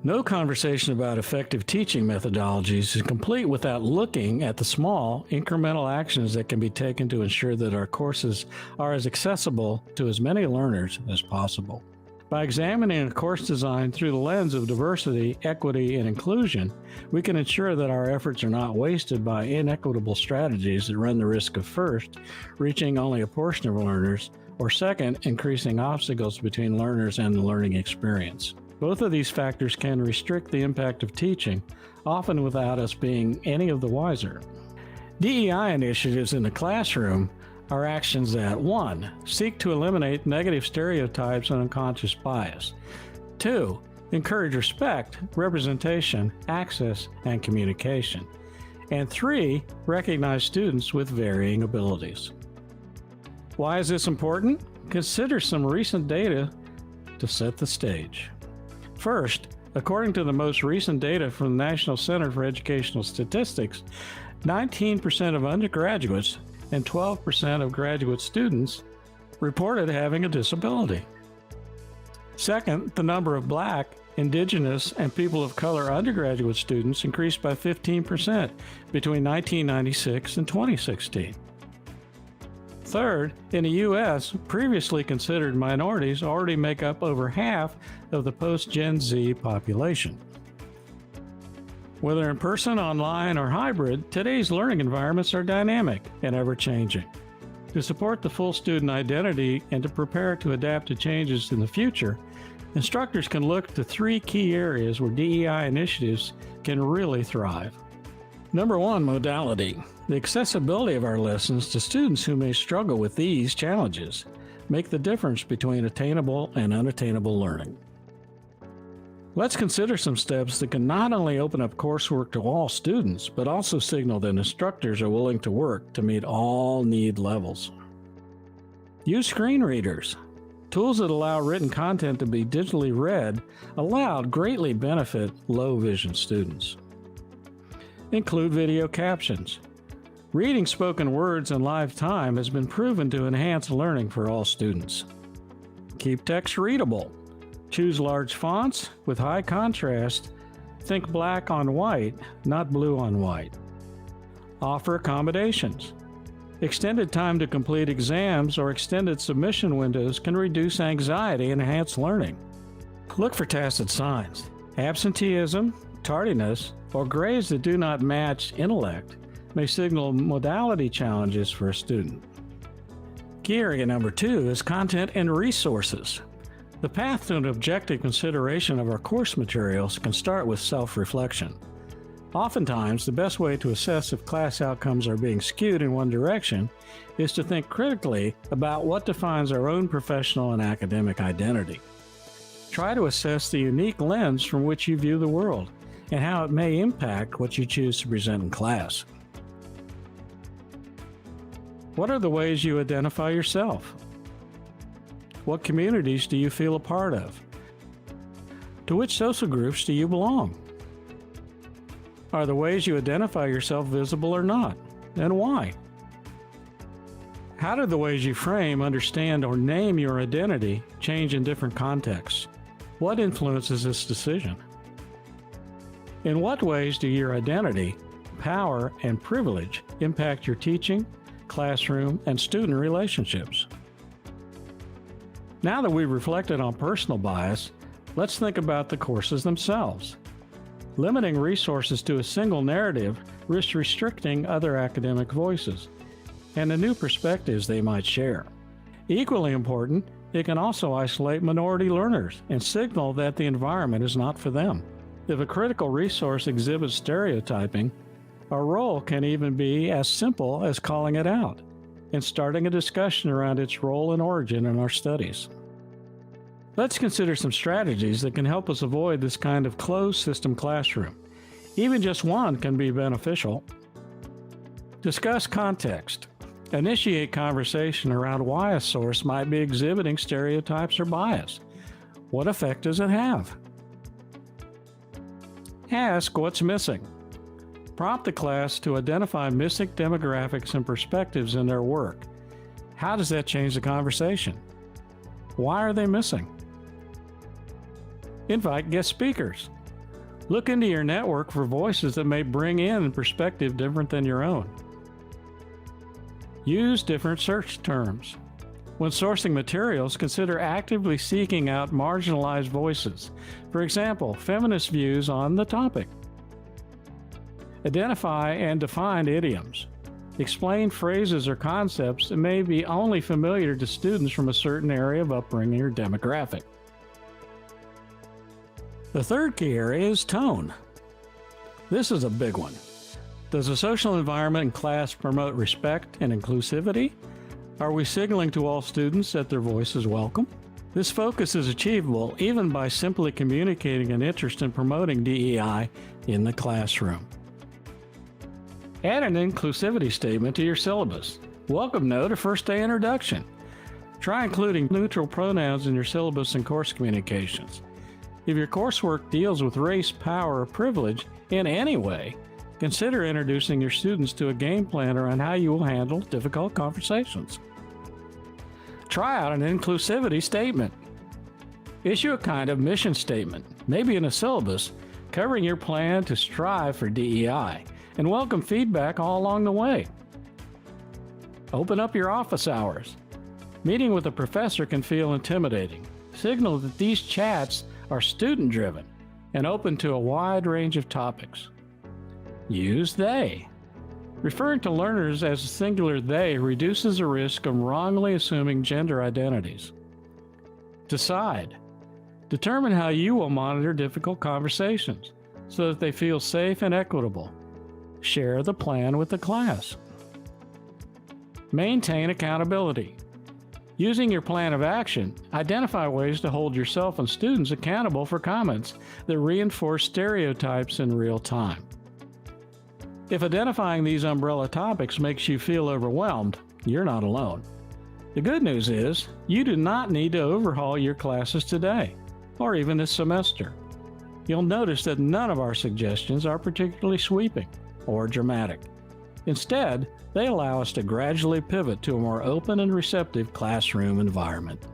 No conversation about effective teaching methodologies is complete without looking at the small, incremental actions that can be taken to ensure that our courses are as accessible to as many learners as possible. By examining a course design through the lens of diversity, equity, and inclusion, we can ensure that our efforts are not wasted by inequitable strategies that run the risk of first, reaching only a portion of learners, or second, increasing obstacles between learners and the learning experience. Both of these factors can restrict the impact of teaching, often without us being any of the wiser. DEI initiatives in the classroom are actions that 1. Seek to eliminate negative stereotypes and unconscious bias. 2. Encourage respect, representation, access, and communication. And 3. Recognize students with varying abilities. Why is this important? Consider some recent data to set the stage. First, according to the most recent data from the National Center for Educational Statistics, 19% of undergraduates and 12% of graduate students reported having a disability. Second, the number of Black, Indigenous, and people of color undergraduate students increased by 15% between 1996 and 2016. Third, in the U.S., previously considered minorities already make up over half of the post-Gen Z population. Whether in person, online, or hybrid, today's learning environments are dynamic and ever-changing. To support the full student identity and to prepare to adapt to changes in the future, instructors can look to 3 key areas where DEI initiatives can really thrive. Number 1, modality. The accessibility of our lessons to students who may struggle with these challenges make the difference between attainable and unattainable learning. Let's consider some steps that can not only open up coursework to all students, but also signal that instructors are willing to work to meet all need levels. Use screen readers. Tools that allow written content to be digitally read aloud greatly benefit low vision students. Include video captions. Reading spoken words in live time has been proven to enhance learning for all students. Keep text readable. Choose large fonts with high contrast. Think black on white, not blue on white. Offer accommodations. Extended time to complete exams or extended submission windows can reduce anxiety and enhance learning. Look for tacit signs. Absenteeism, tardiness, or grades that do not match intellect may signal modality challenges for a student. Key area number 2 is content and resources. The path to an objective consideration of our course materials can start with self-reflection. Oftentimes, the best way to assess if class outcomes are being skewed in one direction is to think critically about what defines our own professional and academic identity. Try to assess the unique lens from which you view the world and how it may impact what you choose to present in class. What are the ways you identify yourself? What communities do you feel a part of? To which social groups do you belong? Are the ways you identify yourself visible or not, and why? How do the ways you frame, understand, or name your identity change in different contexts? What influences this decision? In what ways do your identity, power, and privilege impact your teaching, classroom, and student relationships? Now that we've reflected on personal bias, let's think about the courses themselves. Limiting resources to a single narrative risks restricting other academic voices and the new perspectives they might share. Equally important, it can also isolate minority learners and signal that the environment is not for them. If a critical resource exhibits stereotyping, our role can even be as simple as calling it out and starting a discussion around its role and origin in our studies. Let's consider some strategies that can help us avoid this kind of closed system classroom. Even just one can be beneficial. Discuss context. Initiate conversation around why a source might be exhibiting stereotypes or bias. What effect does it have? Ask what's missing. Prompt the class to identify missing demographics and perspectives in their work. How does that change the conversation? Why are they missing? Invite guest speakers. Look into your network for voices that may bring in a perspective different than your own. Use different search terms. When sourcing materials, consider actively seeking out marginalized voices. For example, feminist views on the topic. Identify and define idioms. Explain phrases or concepts that may be only familiar to students from a certain area of upbringing or demographic. The third key area is tone. This is a big one. Does the social environment in class promote respect and inclusivity? Are we signaling to all students that their voice is welcome? This focus is achievable even by simply communicating an interest in promoting DEI in the classroom. Add an inclusivity statement to your syllabus. Welcome note or first day introduction. Try including neutral pronouns in your syllabus and course communications. If your coursework deals with race, power, or privilege in any way, consider introducing your students to a game plan around how you will handle difficult conversations. Try out an inclusivity statement. Issue a kind of mission statement, maybe in a syllabus, covering your plan to strive for DEI, and welcome feedback all along the way. Open up your office hours. Meeting with a professor can feel intimidating. Signal that these chats are student-driven and open to a wide range of topics. Use they. Referring to learners as a singular they reduces the risk of wrongly assuming gender identities. Decide. Determine how you will monitor difficult conversations so that they feel safe and equitable. Share the plan with the class. Maintain accountability. Using your plan of action, identify ways to hold yourself and students accountable for comments that reinforce stereotypes in real time. If identifying these umbrella topics makes you feel overwhelmed, you're not alone. The good news is, you do not need to overhaul your classes today, or even this semester. You'll notice that none of our suggestions are particularly sweeping or dramatic. Instead, they allow us to gradually pivot to a more open and receptive classroom environment.